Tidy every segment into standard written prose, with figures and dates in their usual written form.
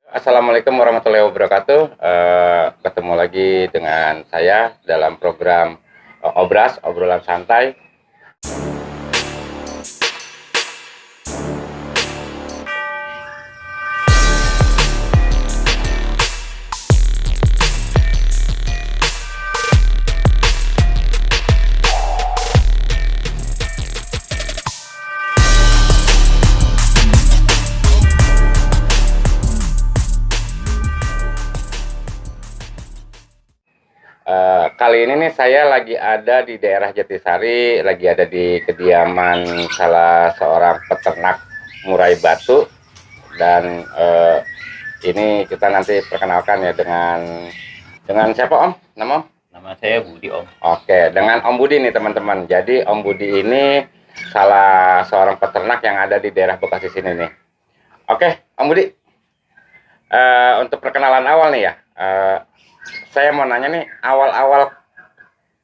Assalamualaikum warahmatullahi wabarakatuh. Ketemu lagi dengan saya dalam program Obras, obrolan santai. Kali ini nih saya lagi ada di daerah Jatisari, lagi ada di kediaman salah seorang peternak murai batu dan ini kita nanti perkenalkan ya dengan siapa Om? Nama Om? Nama saya Budi, Om. Oke, dengan Om Budi nih teman-teman. Jadi Om Budi ini salah seorang peternak yang ada di daerah Bekasi sini nih. Oke, Om Budi. Untuk perkenalan awal nih ya. Saya mau nanya nih, awal-awal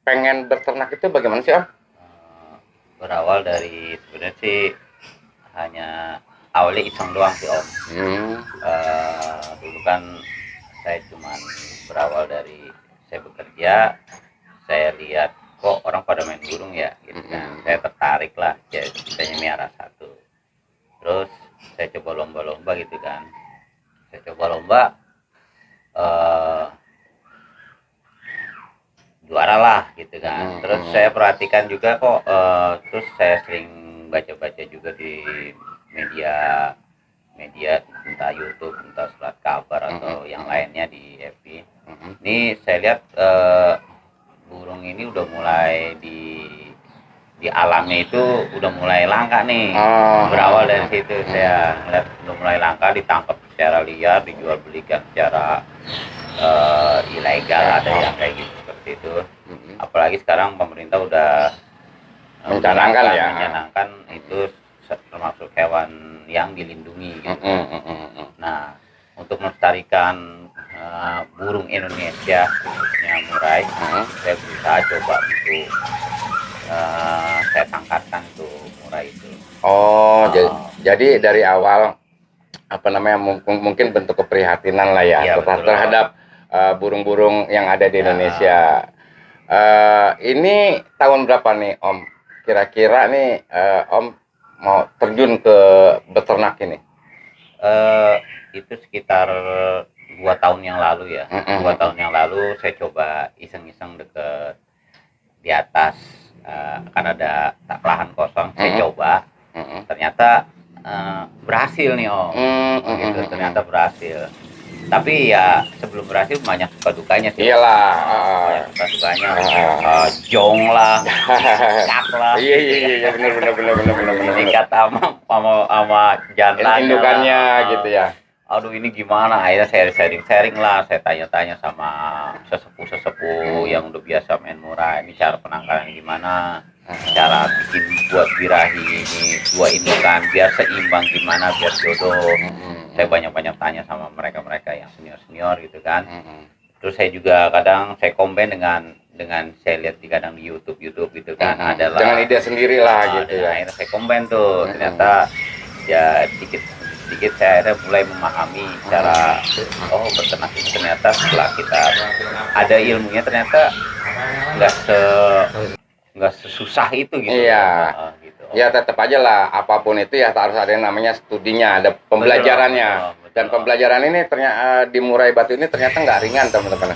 pengen berternak itu bagaimana sih Om? Berawal dari sebenarnya sih hanya awalnya iseng doang sih Om. Dulu kan saya cuman berawal dari saya bekerja, saya lihat kok orang pada main burung ya, gitu kan. Saya tertarik lah, ya saya miara satu. Terus saya coba lomba-lomba gitu kan. Saya coba lomba, juara lah gitu kan. Terus saya perhatikan juga kok, terus saya sering baca-baca juga di media entah YouTube, entah surat kabar atau yang lainnya di FB. Ini saya lihat burung ini udah mulai di alamnya itu udah mulai langka nih. Berawal dari situ saya lihat udah mulai langka, ditangkap secara liar, dijual belikan secara ilegal, ada yang kayak gitu seperti itu. Apalagi sekarang pemerintah udah mencanangkan itu termasuk hewan yang dilindungi gitu. Nah, untuk melestarikan burung Indonesia khususnya murai, saya berusaha coba untuk saya tangkatkan tuh murai itu. Jadi dari awal apa namanya mungkin bentuk keprihatinan lah ya, terhadap burung-burung yang ada di Indonesia. Ini tahun berapa nih Om? Kira-kira nih Om mau terjun ke beternak ini? Itu sekitar 2 tahun yang lalu ya. 2 tahun yang lalu saya coba iseng-iseng deket di atas, kan ada lahan kosong, saya coba. Ternyata berhasil nih Om. Gitu, ternyata berhasil. Tapi ya sebelum berhasil banyak suka dukanya sih. Iyalah, banyak suka dukanya. Jong lah, cak lah. Iya, benar. Tingkat sama jantannya. Indukannya gitu ya. Aduh ini gimana? Akhirnya saya sharing lah, saya tanya-tanya sama sesepuh yang udah biasa main murai. Ini cara penangkaran gimana? Cara bikin buat birahi ini 2 indukan biar seimbang gimana, biar jodoh. Saya banyak tanya sama mereka yang senior gitu kan. Terus saya juga kadang saya combine dengan saya lihat kadang di YouTube gitu kan. Adalah dengan ide sendiri lah gitu ya. Akhirnya saya combine tuh. Ternyata ya sedikit saya akhirnya mulai memahami cara beternak itu ternyata setelah kita ada ilmunya ternyata nggak sesusah itu gitu. Iya. Gitu. Ya tetap aja lah, apapun itu ya harus ada yang namanya studinya, ada pembelajarannya. Betul. Dan pembelajaran ini ternyata di murai batu ini ternyata nggak ringan teman-teman.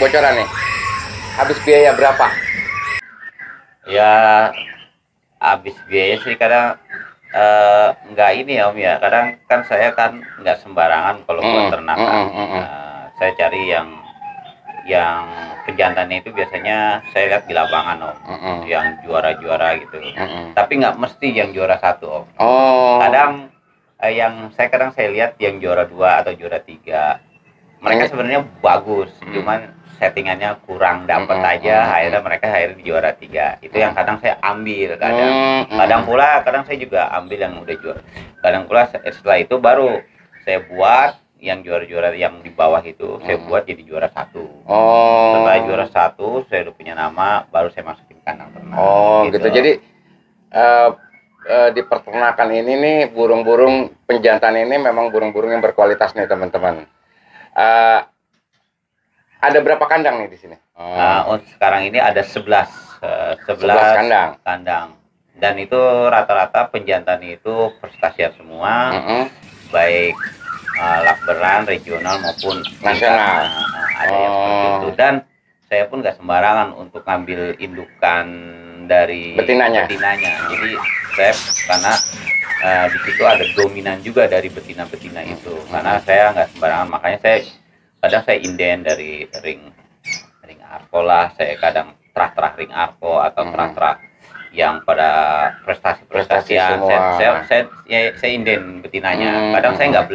Bocoran nih, habis biaya berapa? Ya habis biaya sih kadang nggak ini ya Om ya. Kadang kan saya kan nggak sembarangan kalau buat ternakan. Saya cari yang kejantannya itu biasanya saya lihat di lapangan Om, yang juara-juara gitu. Tapi nggak mesti yang juara 1 Om. Kadang kadang saya lihat yang juara 2 atau juara 3 mereka sebenarnya bagus, cuman settingannya kurang dapat aja. Akhirnya mereka di juara 3. Itu yang kadang saya ambil kadang saya juga ambil yang udah juara. Kadang pula setelah itu baru saya buat yang juara-juara yang di bawah itu saya buat jadi juara 1. Setelah juara 1 saya udah punya nama, baru saya masukin kandang ternak. Gitu. Jadi di peternakan ini nih burung-burung penjantan ini memang burung-burung yang berkualitas nih teman-teman. Eh, ada berapa kandang nih di sini? Sekarang ini ada 11 11 kandang. kandang. Dan itu rata-rata penjantan itu prestasian semua, baik lakberan, regional maupun nasional. Ada yang seperti itu. Dan saya pun nggak sembarangan untuk ngambil indukan dari betinanya. Jadi saya karena di situ ada dominan juga dari betina-betina itu. Karena saya nggak sembarangan, makanya kadang saya inden dari ring arko lah, saya kadang terah-terah ring arko atau terah-terah yang pada prestasi-prestasian. Saya inden betinanya. Kadang saya nggak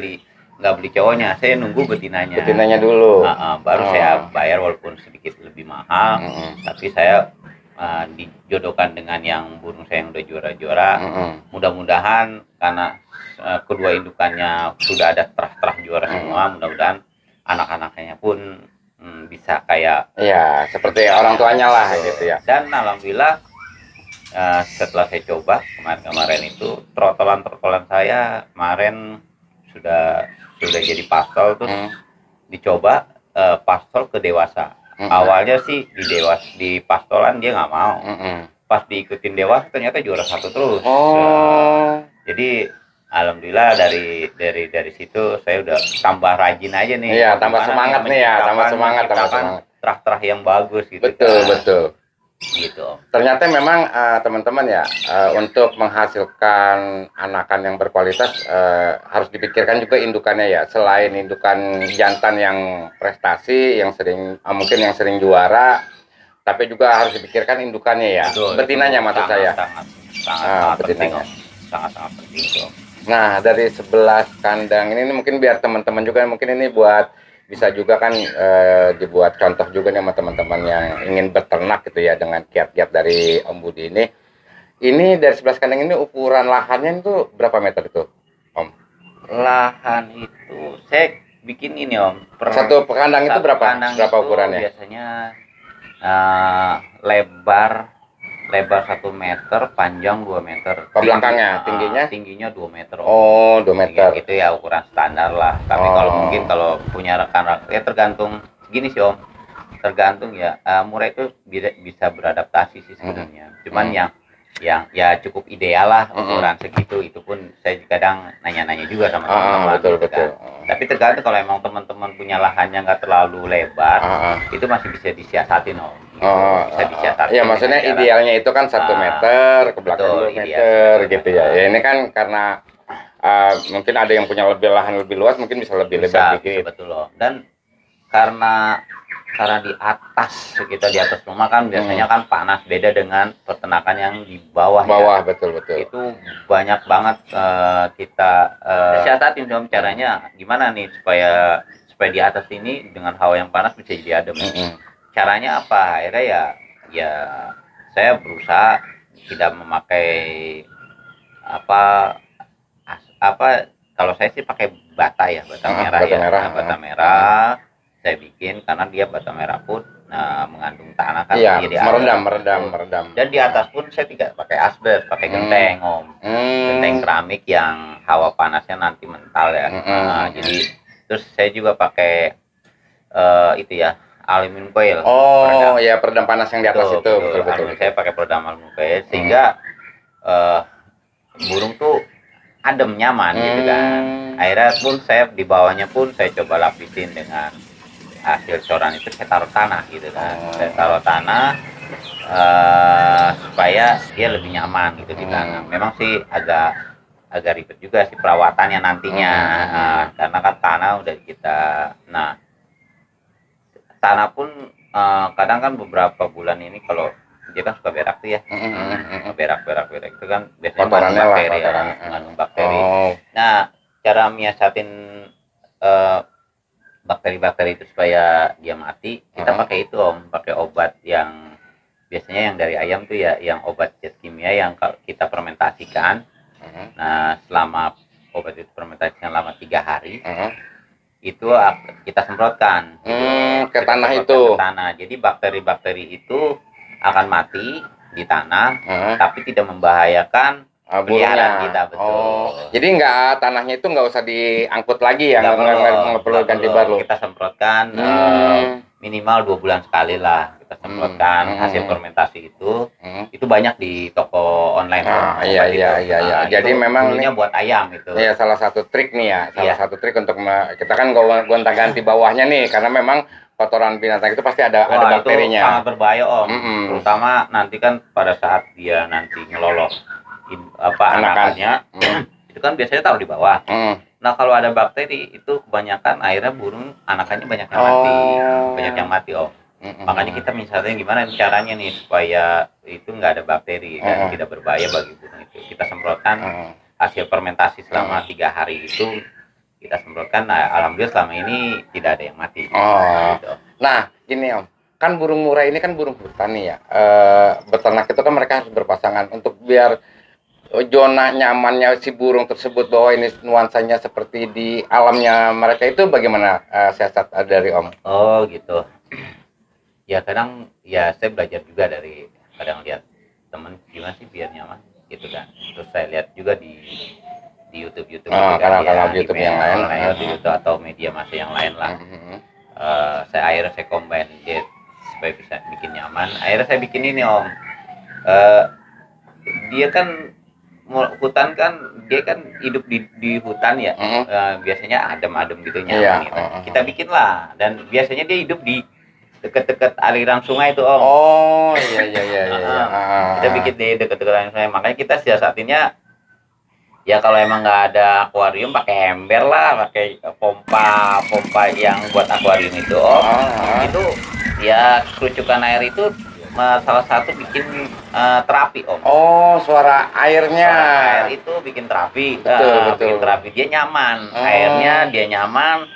beli cowoknya, saya nunggu betinanya dulu. Baru saya bayar walaupun sedikit lebih mahal, tapi saya dijodohkan dengan yang burung saya yang udah juara-juara. Mudah-mudahan karena kedua indukannya sudah ada terah-terah juara semua, mudah-mudahan anak-anaknya pun bisa kayak ya seperti orang tuanya lah gitu ya. Dan alhamdulillah setelah saya coba kemarin itu trotolan saya kemarin sudah jadi pastol, terus dicoba pastol ke dewasa. Awalnya sih di pastolan dia nggak mau, pas diikutin dewasa ternyata juara 1 terus. Jadi alhamdulillah dari situ saya udah tambah rajin aja nih. Iya, tambah semangat nih ya, tambah semangat. Terah-terah yang bagus gitu. Betul. Gitu. Ternyata memang teman-teman ya, untuk menghasilkan anakan yang berkualitas harus dipikirkan juga indukannya ya. Selain indukan jantan yang prestasi, yang sering mungkin yang sering juara, tapi juga harus dipikirkan indukannya ya. Betul, betinanya maksud saya. Sangat penting. Sangat penting itu. Nah, dari 11 kandang ini mungkin biar teman-teman juga mungkin ini buat bisa juga kan dibuat contoh juga nih sama teman-teman yang ingin beternak gitu ya dengan kiat-kiat dari Om Budi ini. Ini dari 11 kandang ini ukuran lahannya itu berapa meter itu, Om? Lahan itu saya bikin ini, Om. Satu kandang itu berapa ukurannya? Biasanya lebar 1 meter, panjang 2 meter. Ke belakangnya, tingginya 2 meter. Oh, 2 meter. Itu ya ukuran standar lah. Tapi kalau punya rekan-rekan, ya tergantung gini sih Om. Tergantung ya, murah itu bisa beradaptasi sih sebenarnya. Cuman yang ya cukup ideal lah ukuran segitu. Itu pun saya kadang nanya-nanya juga sama teman-teman. Betul. Tapi tergantung kalau emang teman-teman punya lahannya nggak terlalu lebar, itu masih bisa disiasatin Om. Bisa disiasatin. Ya maksudnya idealnya itu kan 1 meter, ke belakang 2 meter gitu ya. Ya ini kan karena mungkin ada yang punya lahan lebih luas, mungkin bisa lebih lebar dikit. Betul loh. Dan karena di atas, kita di atas rumah kan biasanya kan panas, beda dengan peternakan yang di bawah. Betul. Itu banyak banget kita siasatin dong caranya gimana nih supaya di atas ini dengan hawa yang panas bisa jadi adem. Caranya apa? Akhirnya ya saya berusaha tidak memakai kalau saya sih pakai bata merah. Bata merah saya bikin karena dia bata merah pun mengandung tanah kan, jadi meredam. Dan di atas pun saya tidak pakai asbes, pakai genteng Om. Genteng keramik yang hawa panasnya nanti mental ya. Jadi terus saya juga pakai itu ya, aluminium foil. Peredam panas yang di atas itu. Betul. Saya pakai peredam aluminium foil sehingga burung tuh adem, nyaman gitu kan. Akhirnya pun saya di bawahnya pun saya coba lapisin dengan hasil coran itu, saya taruh tanah gitu kan. Saya taruh tanah supaya dia lebih nyaman gitu di tanah. Memang sih agak ribet juga sih perawatannya nantinya. Karena kan tanah udah kita tanah pun kadang kan beberapa bulan ini kalau dia kan suka berak tuh ya. Berak itu kan biasanya mengandung bakteri. Nah, cara menyiasatin bakteri-bakteri itu supaya dia mati, kita pakai itu Om, pakai obat yang biasanya yang dari ayam tuh ya, yang obat zat kimia yang kalau kita fermentasikan. Nah, selama obat itu fermentasikan selama 3 hari, itu kita semprotkan ke tanah itu. Jadi bakteri-bakteri itu akan mati di tanah, tapi tidak membahayakan peliharaan burungnya. kita, betul. Oh, jadi nggak tanahnya itu nggak usah diangkut lagi ya, nggak perlu Nggak ganti perlu. baru. Kita semprotkan minimal 2 bulan sekali lah. Kita semprotkan hasil fermentasi itu banyak di toko online. Iya. Jadi memang dulunya buat ayam itu. Iya, salah satu trik nih ya, Iya. satu trik untuk kita kan gonta-ganti bawahnya nih, karena memang kotoran binatang itu pasti ada bakterinya. Itu sangat berbahaya Om. Terutama nanti kan pada saat dia nanti ngelolok anakannya, itu kan biasanya taruh di bawah. Nah kalau ada bakteri itu kebanyakan akhirnya burung anakannya banyak yang mati Om. Makanya kita misalnya gimana caranya nih supaya itu nggak ada bakteri dan tidak berbahaya bagi burung itu. Kita semprotkan hasil fermentasi selama 3 hari itu. Kita semprotkan, nah, alhamdulillah selama ini tidak ada yang mati. Gitu. Nah, gini Om, kan burung murai ini kan burung hutan nih ya. Beternak itu kan mereka harus berpasangan untuk biar zona nyamannya si burung tersebut bahwa ini nuansanya seperti di alamnya mereka itu bagaimana siasat dari Om? Oh gitu. Ya kadang ya saya belajar juga dari kadang lihat temen gimana sih biar nyaman gitu kan. Terus saya lihat juga di YouTube kanal YouTube yang lain, di YouTube atau media massa yang lain lah. Akhirnya saya combine dia supaya bisa bikin nyaman. Akhirnya saya bikin ini Om. Dia kan hutan kan, dia kan hidup di hutan ya. Biasanya adem-adem gitu nyaman gitu. Kita bikin lah, dan biasanya dia hidup di dekat-dekat aliran sungai itu Om. Oh iya. Kita bikin di dekat-dekat aliran sungai, makanya kita siasatinnya ya kalau emang nggak ada akuarium pakai ember lah, pakai pompa yang buat akuarium itu itu ya kerucukan air itu salah satu bikin terapi Om. Oh, suara airnya. Suara air itu bikin terapi. Betul. Bikin terapi, dia nyaman. Airnya dia nyaman,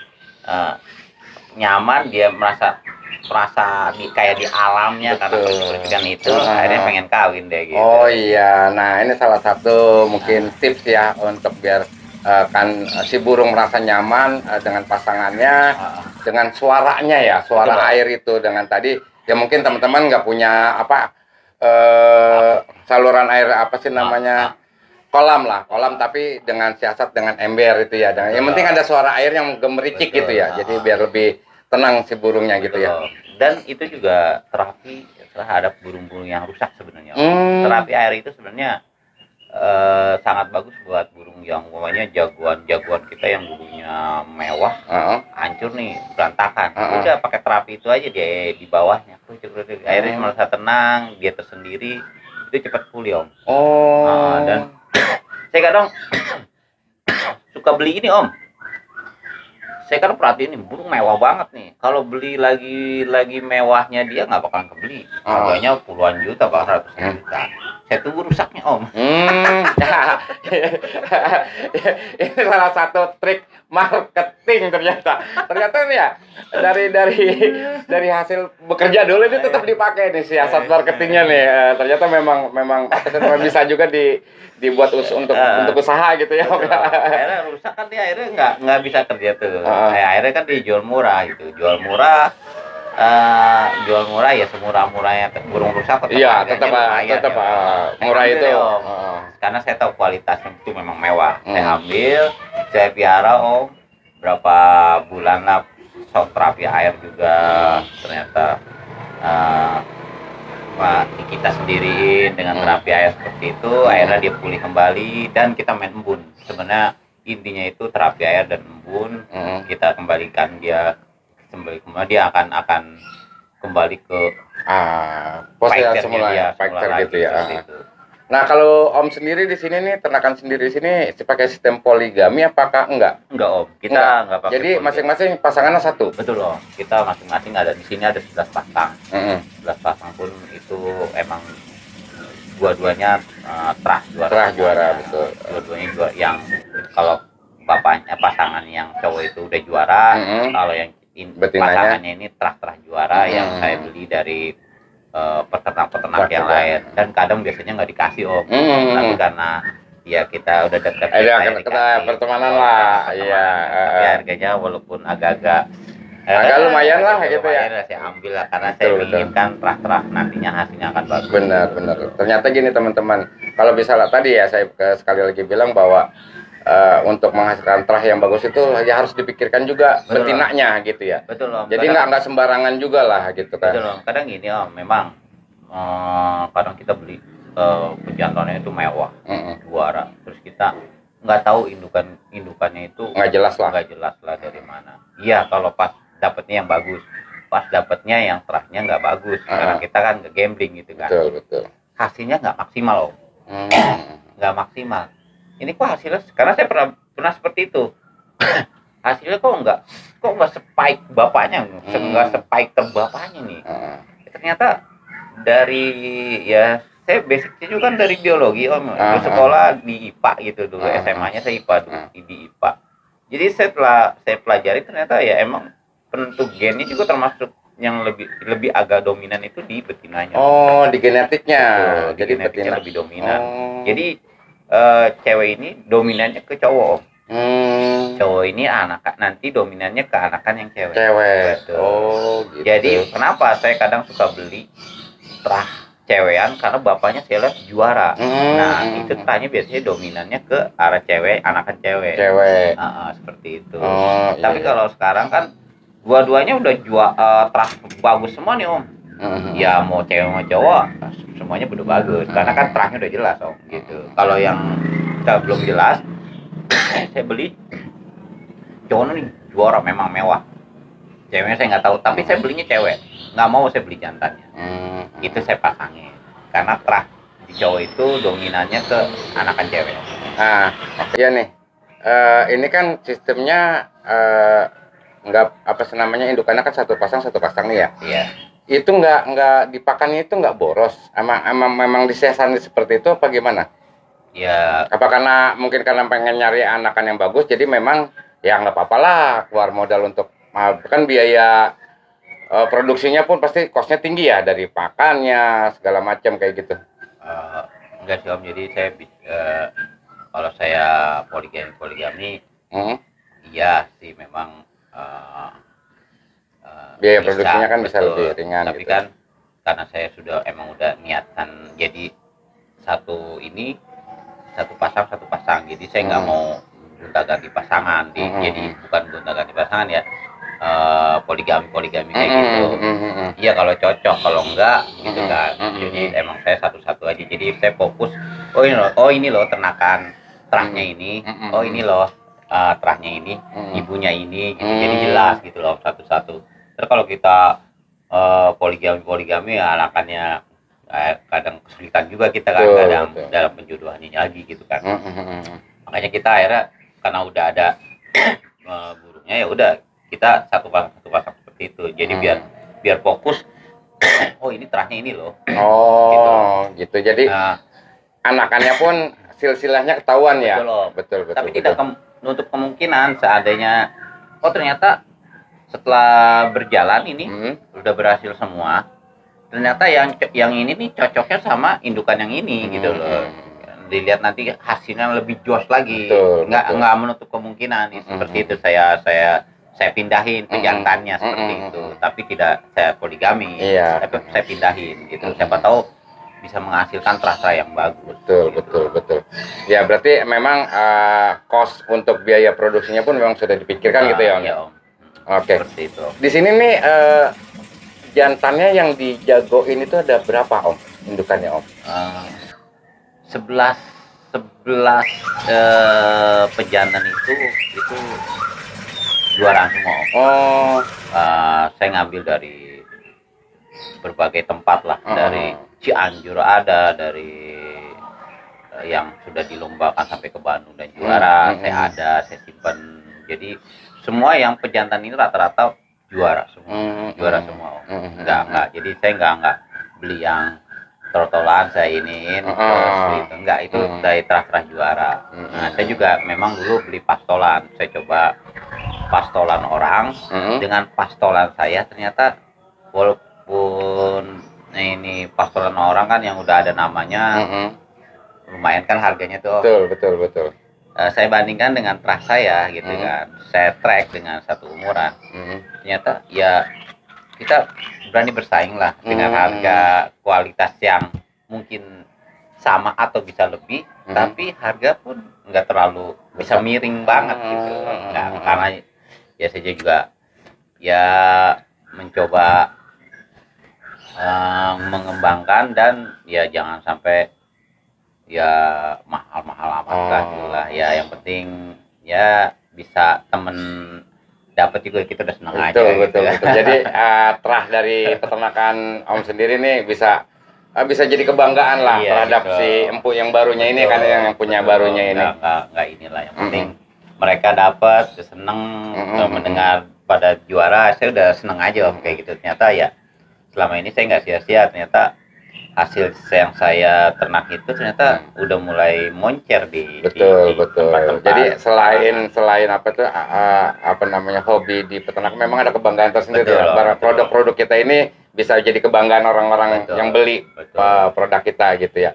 dia merasa kayak di alamnya. Betul. Karena kerucukan itu akhirnya pengen kawin deh gitu. Oh iya, nah ini salah satu mungkin tips ya untuk biar kan si burung merasa nyaman dengan pasangannya, dengan suaranya ya, suara betul. Air itu dengan tadi ya mungkin teman-teman nggak punya saluran air apa sih namanya, kolam tapi dengan siasat dengan ember itu ya, yang penting ada suara air yang gemericik gitu ya, jadi biar lebih tenang si burungnya gitu ya. Dan itu juga terapi terhadap burung-burung yang rusak sebenarnya. Terapi air itu sebenarnya sangat bagus buat burung yang umpamanya jagoan kita yang dulunya mewah, hancur nih, berantakan. Udah pakai terapi itu aja dia di bawahnya. Akhirnya merasa tenang, dia tersendiri, itu cepat pulih Om. Dan saya kadang suka beli ini Om. Saya kan perhatiin nih, burung mewah banget nih. Kalau beli lagi mewahnya dia nggak bakalan kebeli. Harganya puluhan juta, bahkan ratusan juta. Saya tunggu rusaknya Om. Ini salah satu trik marketing ternyata nih ya, dari hasil bekerja dulu ini tetap dipakai nih siasat marketingnya nih. Ternyata memang bisa juga dibuat untuk usaha gitu ya. Akhirnya rusak kan, dia akhirnya nggak bisa kerja tuh. Akhirnya kan dijual murah gitu, jual murah ya semurah-murahnya burung rusak tetap murah itu. Karena saya tahu kualitasnya itu memang mewah. Saya ambil, saya piara Om, berapa bulan lah, terapi air juga ternyata kita sendiriin dengan terapi air seperti itu. Akhirnya dia pulih kembali dan kita main embun. Sebenarnya intinya itu terapi air dan embun. Kita kembalikan dia kemudian dia akan kembali ke posisi semula gitu ya. Nah kalau Om sendiri di sini nih, ternakan sendiri di sini pakai sistem poligami apakah enggak? Enggak Om, kita enggak pakai. Jadi masing-masing pasangannya satu. Betul Om, kita masing-masing ada di sini ada 11 pasang. 11 pasang pun itu emang dua-duanya terah juara betul. Dua-duanya juara, yang kalau bapaknya pasangan yang cowok itu udah juara, kalau yang pasangannya ini terah juara yang saya beli dari peternak yang lain, dan kadang biasanya nggak dikasih Om, tapi karena ya kita udah dekat kita pertemanan lah, iya. Tapi harganya walaupun agak-agak agak lumayan lah gitu ya. Lumayan lah saya ambil lah karena Betul, saya inginkan terah nantinya hasilnya akan bagus. Benar. Ternyata gini teman-teman, kalau bisa lah tadi ya saya sekali lagi bilang bahwa untuk menghasilkan terah yang bagus itu ya harus dipikirkan juga betinanya gitu ya. Betul Om. Jadi nggak sembarangan juga lah gitu kan. Betul Om. Kadang gini Om, memang kadang kita beli pejantannya itu mewah, juara, terus kita nggak tahu indukannya itu nggak jelas lah dari mana. Iya kalau pas dapatnya yang bagus, pas dapatnya yang terahnya nggak bagus, karena kita kan nge-gambling gitu kan. Betul. Hasilnya nggak maksimal Om. Nggak maksimal. Ini kok hasilnya, karena saya pernah seperti itu. Hasilnya kok nggak spike bapaknya, nggak spike bapaknya nih. Ternyata dari ya saya basicnya juga kan dari biologi Om. Dulu sekolah di IPA gitu dulu, SMA-nya saya IPA dulu, di IPA. Jadi setelah saya pelajari ternyata ya emang penentu gennya juga termasuk yang lebih agak dominan itu di betinanya. Oh, di genetiknya. Betul, jadi genetiknya lebih dominan. Jadi cewek ini dominannya ke cowok. Cowok ini nanti dominannya ke anakan yang cewek. Betul. Oh, gitu. Jadi kenapa saya kadang suka beli terah cewekan karena bapaknya saya lihat juara. Nah, itu terahnya biasanya dominannya ke arah cewek, anakan cewek. Seperti itu. Tapi kalau sekarang kan dua-duanya udah terah bagus semua nih Om. Ya mau cewek mau cowok semuanya udah bagus karena kan terahnya udah jelas Om gitu. Kalau yang belum jelas saya beli cowok nih juara memang mewah, ceweknya saya nggak tahu tapi saya belinya cewek, nggak mau saya beli jantannya. Itu saya pasangin karena terah di cowok itu dominannya ke anakan cewek. Nah iya nih, ini kan sistemnya nggak apa namanya, indukannya kan satu pasang nih ya. Iya. Itu nggak dipakannya itu nggak boros, memang disesani seperti itu apa gimana? Ya. Apa karena mungkin karena pengen nyari anakan yang bagus, jadi memang ya nggak apa-apa lah keluar modal untuk kan biaya produksinya pun pasti costnya tinggi ya dari pakannya segala macam kayak gitu. Enggak sih Om, jadi saya kalau saya poligami iya sih memang biaya produksinya kan bisa lebih ringan. Tapi gitu. Kan karena saya sudah udah niatkan jadi satu pasang, jadi saya nggak mau gonta-ganti pasangan, jadi bukan gonta-ganti pasangan ya, poligami kayak gitu. Iya kalau cocok, kalau enggak gitu kan. Jadi emang saya satu-satu aja, jadi saya fokus oh ini loh ternakan terahnya ini, oh ini loh terahnya ini, ibunya ini gitu. Jadi jelas gitu loh satu-satu. Terus kalau kita poligami ya anakannya kadang kesulitan juga kita kan kadang dalam penjodohannya lagi gitu kan. Makanya kita akhirnya karena udah ada burungnya ya udah kita satu pasang seperti itu. Jadi biar fokus oh ini terahnya ini loh. Gitu. Jadi anakannya pun silsilahnya ketahuan ya. Betul. Tapi tidak menutup kemungkinan seandainya ternyata setelah berjalan ini udah berhasil semua. Ternyata yang ini nih cocoknya sama indukan yang ini gitu loh. Dilihat nanti hasilnya lebih jos lagi. Nggak menutup kemungkinan seperti itu saya pindahin ke jantannya seperti itu. Tapi tidak saya poligami. Tapi saya pindahin gitu. Siapa tahu bisa menghasilkan terasa yang bagus. Betul. Ya berarti memang cost untuk biaya produksinya pun memang sudah dipikirkan gitu ya Om. Iya Om. Oke. Seperti itu. Di sini nih jantannya yang dijagoin itu ada berapa Om indukannya Om? 11 pejantan itu juara semua Om. Saya ngambil dari berbagai tempat lah, dari Cianjur ada, dari yang sudah dilombakan sampai ke Bandung dan juara, saya simpan. Jadi semua yang pejantan ini rata-rata juara semua, enggak. Jadi saya enggak beli yang trotolan saya iniin terus gitu. Enggak, itu dari terah juara. Nah, saya juga memang dulu beli pastolan. Saya coba pastolan orang dengan pastolan saya, ternyata walaupun ini pastolan orang kan yang udah ada namanya, lumayan kan harganya tuh. Betul. Saya bandingkan dengan terah saya gitu kan, saya track dengan satu umuran. ternyata ya kita berani bersaing lah dengan harga kualitas yang mungkin sama atau bisa lebih, tapi harga pun nggak terlalu bisa miring banget gitu. Nggak, karena ya saya juga ya mencoba mengembangkan dan ya jangan sampai ya mahal-mahal amat lah gitu lah. Ya yang penting ya bisa temen dapat juga kita udah senang aja. Betul. Jadi terah dari peternakan Om sendiri nih bisa jadi kebanggaan lah terhadap gitu. si empuk yang barunya ini kan, yang punya barunya ini. Nggak inilah, yang penting mereka dapat seneng mendengar pada juara. Saya udah seneng aja Om kayak gitu. Ternyata ya selama ini saya nggak sia-sia, ternyata hasil yang saya ternak itu ternyata udah mulai moncer di tempat-tempat. Jadi selain apa tuh apa namanya hobi di peternak, memang ada kebanggaan tersendiri. Produk-produk kita ini bisa jadi kebanggaan orang-orang yang beli produk kita gitu ya.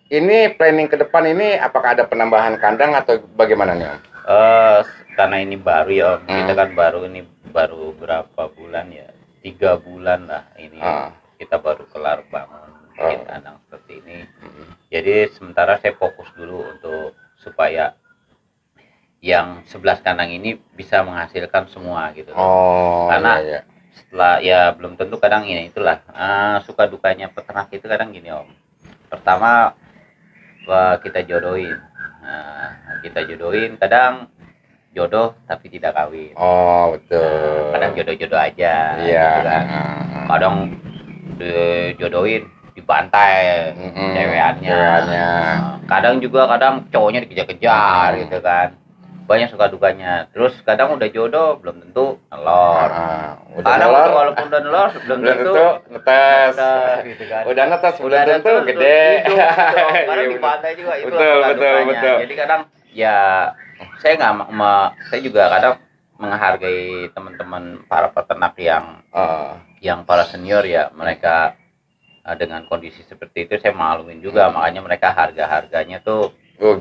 Ini planning ke depan ini apakah ada penambahan kandang atau bagaimana nih Om? Karena ini baru ya Om, kita kan baru berapa bulan ya, 3 bulan lah ini. Kita baru kelar bangun bikin kandang seperti ini. Jadi sementara saya fokus dulu untuk supaya yang 11 kandang ini bisa menghasilkan semua gitu. Karena setelah ya belum tentu, kadang ini itulah suka dukanya peternak itu kadang gini Om. Pertama kita jodohin. Kita jodohin, kadang jodoh tapi tidak kawin. Betul. Kadang jodoh-jodoh aja gitu kan. Kadang dijodohin dibantai cewekannya. Kadang cowoknya dikejar-kejar gitu kan. Banyak suka dukanya. Terus kadang udah jodoh belum tentu nelor. Kadang walaupun udah nelor belum tentu netes gitu kan. Udah netes belum tentu gede. Kadang dibantai juga itu. Betul. Jadi kadang ya saya juga kadang menghargai teman-teman para peternak yang para senior ya, mereka dengan kondisi seperti itu saya maluin juga. Makanya mereka harganya tuh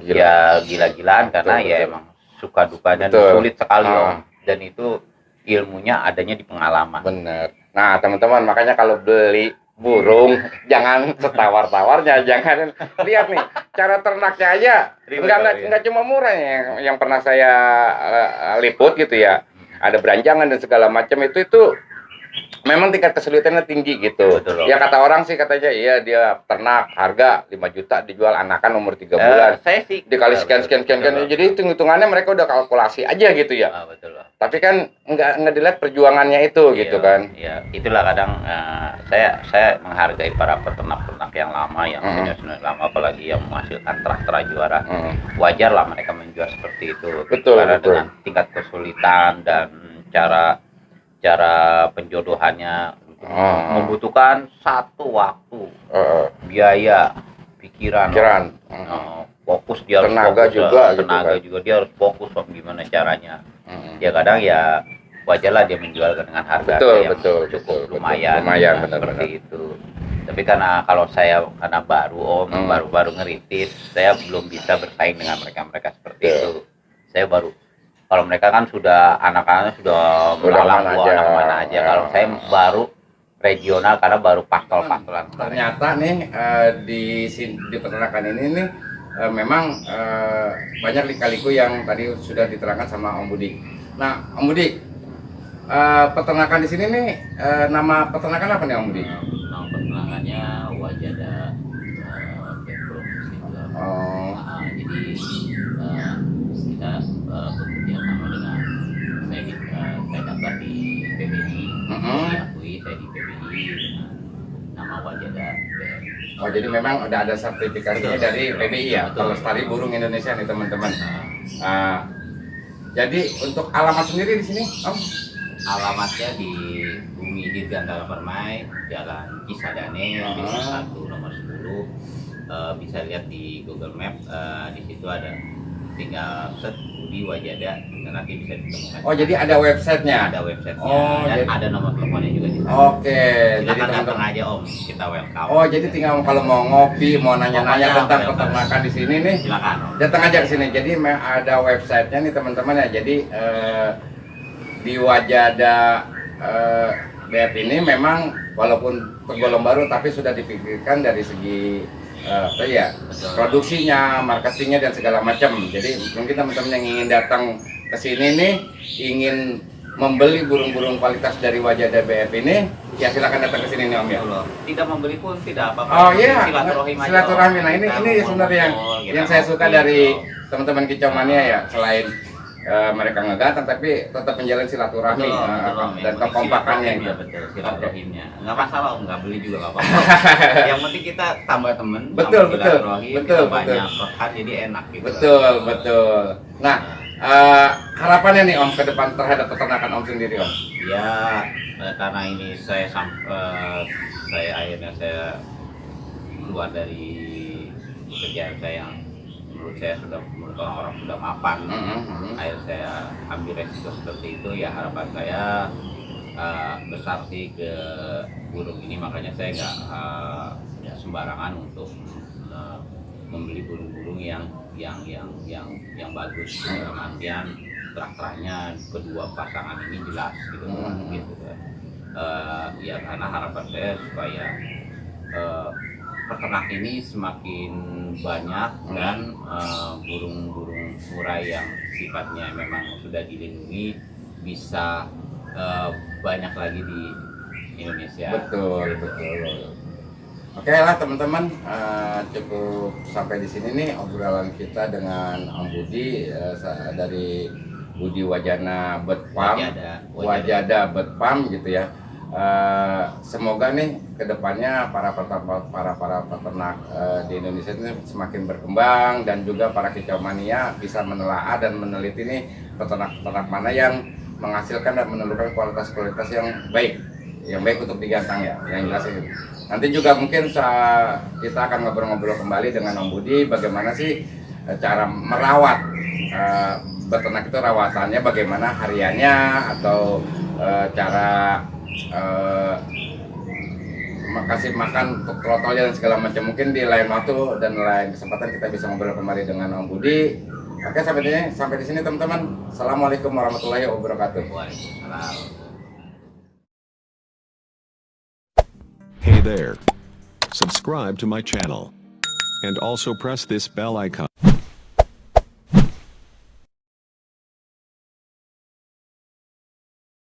ya gila-gilaan, karena ya emang suka dukanya sulit sekali Om. Dan itu ilmunya adanya di pengalaman. Bener. Nah teman-teman, makanya kalau beli burung jangan setawar-tawarnya, jangan lihat nih cara ternaknya aja. Enggak cuma murah ya, yang pernah saya liput gitu ya. Ada beranjangan dan segala macam, itu memang tingkat kesulitannya tinggi gitu. Ya kata orang sih katanya iya dia ternak harga 5 juta dijual anakan umur 3 bulan. Saya sih dikali sekian. Jadi hitung-hitungannya mereka udah kalkulasi aja gitu ya. Tapi kan enggak dilihat perjuangannya itu gitu kan. Iya, itulah kadang saya menghargai para peternak-peternak yang lama, yang senior lama, apalagi yang menghasilkan terah-terah juara. Wajar lah mereka menjual seperti itu. Karena dengan tingkat kesulitan dan cara penjodohannya membutuhkan satu waktu, biaya, pikiran, fokus dia, tenaga juga dia harus fokus gimana caranya. Ya kadang ya wajarlah dia menjual dengan harga yang cukup lumayan seperti itu. Tapi karena baru baru ngerintis, saya belum bisa bersaing dengan mereka seperti itu. Saya baru, kalau mereka kan sudah anak-anaknya sudah melalang mana aja. Kalau saya baru regional karena baru pastol-pastolan. Ternyata nih di peternakan ini nih memang banyak lika-liku yang tadi sudah diterangkan sama Om Budi. Nah, Om Budi, peternakan di sini nih nama peternakan apa nih Om Budi? Nama peternakannya Wajada Petro. Jadi kita bekerja sama dengan saya daftar di PBI, diakui saya di PBI dengan nama Wajada. Jadi memang udah ada sertifikasinya dari PBI ya, Pelestari Burung Indonesia nih teman-teman. Jadi untuk alamat sendiri di sini, Om? Alamatnya di Bumi Dirgantara Permai, Jalan Cisadane, Desa 1 nomor 10. Bisa lihat di Google Map, di situ ada, tinggal search Budi Wajada dan nanti bisa ditemukan. Jadi ada websitenya? Ada websitenya, dan ada nomor teleponnya juga di sana. Jadi teman-teman aja Om, kita welcome. Jadi tinggal kalau mau ngopi, mau nanya-nanya tentang peternakan di sini nih, silakan datang aja ke sini. Jadi ada websitenya nih teman-teman ya. Jadi di Wajada BF ini memang walaupun tergolong baru tapi sudah dipikirkan dari segi apa ya, produksinya, marketingnya dan segala macam. Jadi mungkin teman-teman yang ingin datang ke sini nih, ingin membeli burung-burung kualitas dari Wajada BF ini, ya silakan datang ke sini nih Om ya. Tidak membeli pun tidak apa-apa. Oh iya, silaturahim aja. silaturahmi. Nah ini sebenarnya yang saya suka dari teman-teman Kicau Mania ya, selain mereka ngeganteng tapi tetap menjalin silaturahmi dan kekompakannya itu. Betul, silaturahimnya. Nggak masalah Om, nggak beli juga nggak apa-apa. Yang penting kita tambah temen, betul, betul, banyak rekan jadi enak gitu. Betul. Nah, harapannya nih Om ke depan terhadap peternakan Om sendiri Om? Ya, karena ini saya akhirnya keluar dari pekerjaan saya yang menurut saya menurut orang sudah mapan. Akhirnya saya ambil resiko seperti itu. Ya harapan saya besar sih ke burung ini, makanya saya nggak sembarangan untuk membeli burung-burung yang bagus. Dalam artian terang-terangnya kedua pasangan ini jelas gitu, gitu kan. Ya karena harapan saya supaya peternak ini semakin banyak dan burung-burung murai yang sifatnya memang sudah dilindungi bisa banyak lagi di Indonesia. Betul. Oke lah teman-teman, cukup sampai di sini nih obrolan kita dengan Om Budi dari Budi Wajana Bird Farm, Wajada Bird Farm gitu ya. Semoga nih kedepannya para peternak di Indonesia ini semakin berkembang dan juga para Kicau Mania bisa menelaah dan meneliti nih peternak mana yang menghasilkan dan menelurkan kualitas yang baik untuk digantang ya, yang jelas itu. Nanti juga mungkin kita akan ngobrol-ngobrol kembali dengan Om Budi bagaimana sih cara merawat beternak itu, rawatannya bagaimana hariannya atau cara kasih makan untuk trotolnya dan segala macam. Mungkin di lain waktu dan lain kesempatan kita bisa ngobrol kembali dengan Om Budi. Oke, sampai di sini teman-teman. Assalamualaikum warahmatullahi wabarakatuh. Waalaikumsalam. Hey there. Subscribe to my channel. And also press this bell icon.